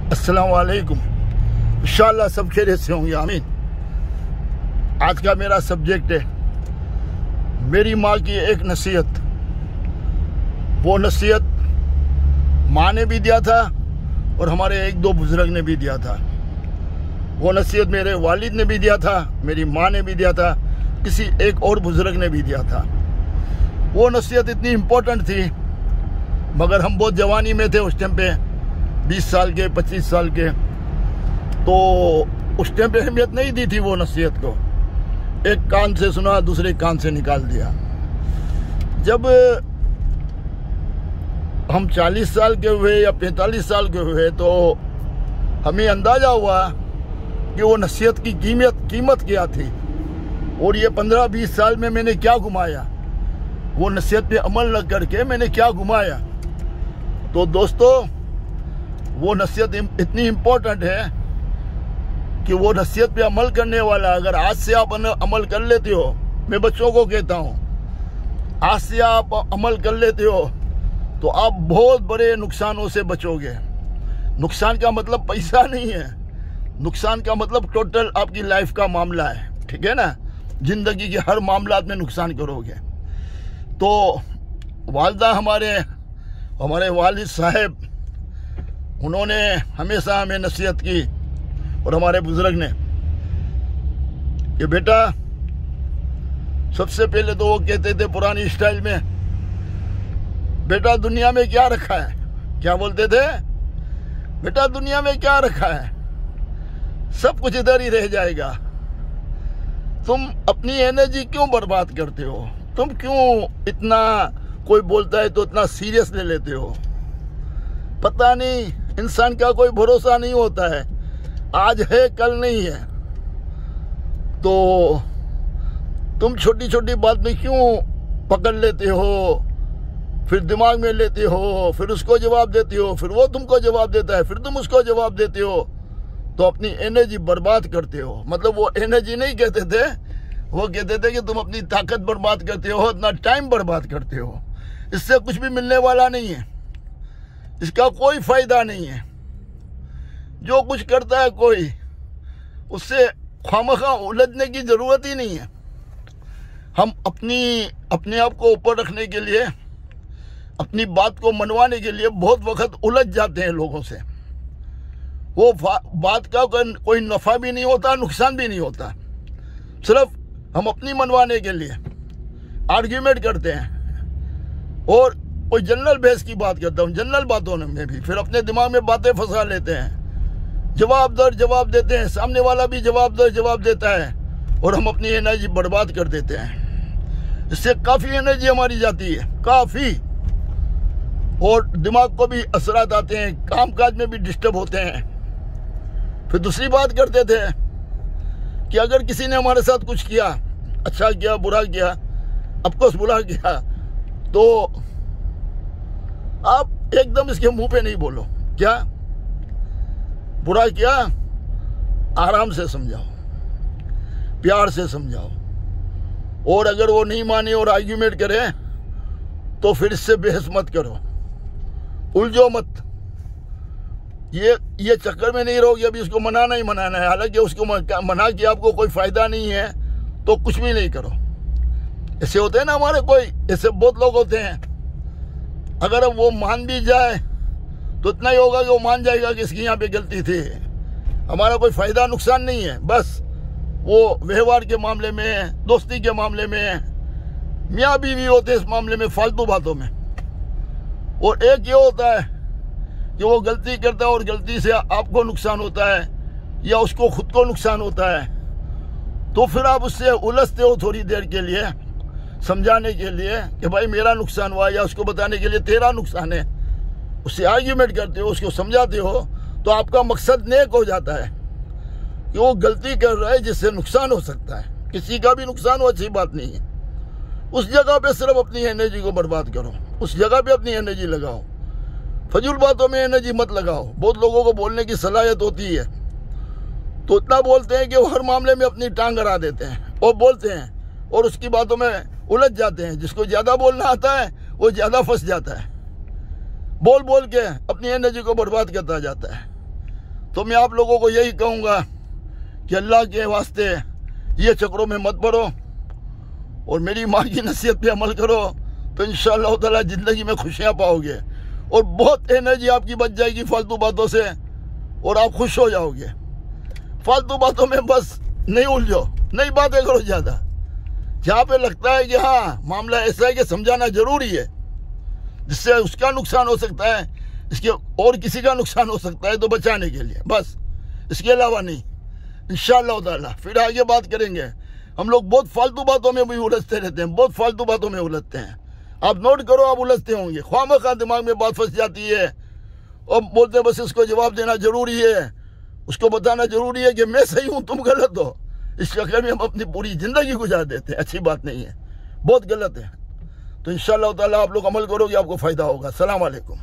अस्सलाम वालेकुम। इंशाअल्लाह सब खैरियत से होंगे, आमीन। आज का मेरा सब्जेक्ट है मेरी माँ की एक नसीहत। वो नसीहत माँ ने भी दिया था और हमारे एक दो बुजुर्ग ने भी दिया था। वो नसीहत मेरे वालिद ने भी दिया था, मेरी माँ ने भी दिया था, किसी एक और बुजुर्ग ने भी दिया था। वो नसीहत इतनी इम्पोर्टेंट थी, मगर हम बहुत जवानी में थे उस टाइम पे, 20 साल के 25 साल के, तो उस टाइम पे अहमियत नहीं दी थी वो नसीहत को। एक कान से सुना, दूसरे कान से निकाल दिया। जब हम 40 साल के हुए या 45 साल के हुए तो हमें अंदाजा हुआ कि वो नसीहत की कीमत क्या थी और ये 15-20 साल में मैंने क्या घुमाया, वो नसीहत पे अमल न करके मैंने क्या घुमाया। तो दोस्तों, वो नसीहत इतनी इम्पोर्टेंट है कि वो नसीहत पे अमल करने वाला, अगर आज से आप अमल कर लेते हो, मैं बच्चों को कहता हूँ, आज से आप अमल कर लेते हो तो आप बहुत बड़े नुकसानों से बचोगे। नुकसान का मतलब पैसा नहीं है, नुकसान का मतलब टोटल आपकी लाइफ का मामला है, ठीक है ना। जिंदगी के हर मामलात में नुकसान करोगे। तो वालदा हमारे वालिद साहब, उन्होंने हमेशा हमें नसीहत की, और हमारे बुजुर्ग ने, कि बेटा, सबसे पहले तो वो कहते थे पुरानी स्टाइल में, बेटा दुनिया में क्या रखा है। क्या बोलते थे? बेटा दुनिया में क्या रखा है, सब कुछ इधर ही रह जाएगा। तुम अपनी एनर्जी क्यों बर्बाद करते हो? तुम क्यों इतना, कोई बोलता है तो इतना सीरियस ले लेते हो? पता नहीं, इंसान का कोई भरोसा नहीं होता है, आज है कल नहीं है। तो तुम छोटी छोटी बात में क्यों पकड़ लेते हो, फिर दिमाग में लेते हो, फिर उसको जवाब देते हो, फिर वो तुमको जवाब देता है, फिर तुम उसको जवाब देते हो, तो अपनी एनर्जी बर्बाद करते हो। मतलब वो एनर्जी नहीं कहते थे, वो कहते थे कि तुम अपनी ताकत बर्बाद करते हो, अपना टाइम बर्बाद करते हो। इससे कुछ भी मिलने वाला नहीं है, इसका कोई फायदा नहीं है। जो कुछ करता है कोई, उससे खामखा उलझने की जरूरत ही नहीं है। हम अपने आप को ऊपर रखने के लिए, अपनी बात को मनवाने के लिए बहुत वक्त उलझ जाते हैं लोगों से। वो बात का कोई नफा भी नहीं होता, नुकसान भी नहीं होता। सिर्फ हम अपनी मनवाने के लिए आर्ग्यूमेंट करते हैं, और कोई जनरल बहस की बात करता हूँ, जनरल बातों में भी फिर अपने दिमाग में बातें फंसा लेते हैं, जवाब दर जवाब देते हैं, सामने वाला भी जवाब दर जवाब देता है, और हम अपनी एनर्जी बर्बाद कर देते हैं। इससे काफ़ी एनर्जी हमारी जाती है, काफ़ी, और दिमाग को भी असरात आते हैं, काम काज में भी डिस्टर्ब होते हैं। फिर दूसरी बात करते थे कि अगर किसी ने हमारे साथ कुछ किया, अच्छा किया, बुरा किया, अफकोर्स बुरा किया, तो आप एकदम इसके मुंह पे नहीं बोलो। क्या बुरा किया, आराम से समझाओ, प्यार से समझाओ, और अगर वो नहीं माने और आर्ग्यूमेंट करे तो फिर इससे बहस मत करो, उलझो मत। ये चक्कर में नहीं रहोगे अभी उसको मनाना ही मनाना है, हालांकि उसको मना के आपको कोई फायदा नहीं है तो कुछ भी नहीं करो। ऐसे होते हैं ना हमारे, कोई ऐसे बहुत लोग होते हैं, अगर वो मान भी जाए तो इतना ही होगा कि वो मान जाएगा कि इसकी यहाँ पे गलती थी, हमारा कोई फायदा नुकसान नहीं है। बस वो व्यवहार के मामले में, दोस्ती के मामले में, मियाँ बीवी होते हैं इस मामले में, फालतू बातों में। और एक ये होता है कि वो गलती करता है और गलती से आपको नुकसान होता है या उसको खुद को नुकसान होता है, तो फिर आप उससे उलझते हो थोड़ी देर के लिए, समझाने के लिए कि भाई मेरा नुकसान हुआ, या उसको बताने के लिए तेरा नुकसान है। उससे आर्ग्यूमेंट करते हो, उसको समझाते हो, तो आपका मकसद नेक हो जाता है कि वो गलती कर रहा है जिससे नुकसान हो सकता है। किसी का भी नुकसान हो, अच्छी बात नहीं है। उस जगह पे सिर्फ अपनी एनर्जी को बर्बाद करो, उस जगह पे अपनी एनर्जी लगाओ, फजूल बातों में एनर्जी मत लगाओ। बहुत लोगों को बोलने की सलाहियत होती है, तो इतना बोलते हैं कि वो हर मामले में अपनी टांग अड़ा देते हैं और बोलते हैं, और उसकी बातों में उलझ जाते हैं। जिसको ज़्यादा बोलना आता है वो ज़्यादा फंस जाता है, बोल बोल के अपनी एनर्जी को बर्बाद करता जाता है। तो मैं आप लोगों को यही कहूँगा कि अल्लाह के वास्ते ये चक्रों में मत पड़ो और मेरी माँ की नसीहत पे अमल करो, तो इंशाअल्लाह ताला ज़िंदगी में खुशियाँ पाओगे और बहुत एनर्जी आपकी बच जाएगी फालतू बातों से और आप खुश हो जाओगे। फालतू बातों में बस नहीं उलझो, नई बातें करो ज़्यादा। जहाँ पे लगता है कि हाँ मामला ऐसा है कि समझाना ज़रूरी है, जिससे उसका नुकसान हो सकता है, इसके और किसी का नुकसान हो सकता है, तो बचाने के लिए बस, इसके अलावा नहीं। इंशाअल्लाह ताला फिर आगे बात करेंगे। हम लोग बहुत फालतू बातों में भी उलझते रहते हैं, बहुत फालतू बातों में उलझते हैं। आप नोट करो, आप उलझते होंगे, ख्वामखा दिमाग में बात फंस जाती है और बोलते बस इसको जवाब देना जरूरी है, उसको बताना जरूरी है कि मैं सही हूँ तुम गलत हो। इस चक्कर में हम अपनी पूरी ज़िंदगी गुजार देते हैं। अच्छी बात नहीं है, बहुत गलत है। तो इंशाअल्लाह ताला आप लोग अमल करोगे, आपको फ़ायदा होगा। अस्सलाम वालेकुम।